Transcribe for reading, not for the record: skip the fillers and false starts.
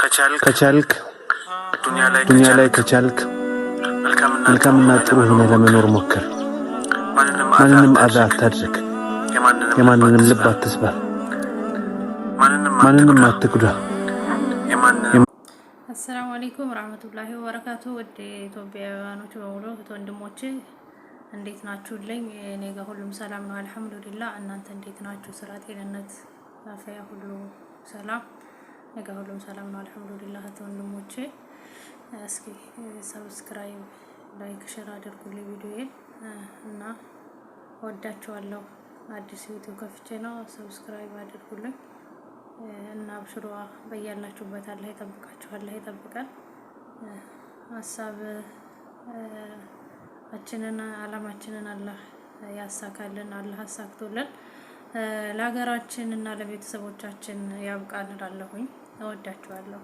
ከቻልክ ዱንያ ላይ ከቻልክ መልካምና ጥሩ ሆነ ለመኖር ሞክር። ማንንም አዛ አታድርግ። የማንንም ልብ አትስበር። ማንንም አትጉዳ። አሰላሙ አለይኩም ወራህመቱላሂ ወበረካቱ። ወደ ኢትዮጵያውያኖች በሙሉ ወንድሞቼ እንዴት ናችሁልኝ? እኔ ጋር ሁሉም ሰላም ነው አልሐምዱሊላህ። እናንተ እንዴት ናችሁ? ስራ፣ ጤንነት፣ አፍያ ሁሉ ሰላም? እኔ ጋር ሁሉም ሰላም ነው አልሐምዱሊላህ። ወንድሞቼ እስኪ ሰብስክራይብ፣ ላይክ፣ ሼር አድርጉልኝ ቪዲዮዬን እና ወዳችኋለሁ። አዲስ ዩቲዩብ ከፍቼ ነው፣ ሰብስክራይብ አድርጉልኝ እና አብሽሩ። በያላችሁበት አላህ ይጠብቃችሁ፣ አላህ ይጠብቀን። ሀሳብ አላማችንን አላህ ያሳካልን፣ አላህ አሳክቶልን ለሀገራችን እና ለቤተሰቦቻችን ያብቃን እላለሁኝ። እወዳችኋለሁ።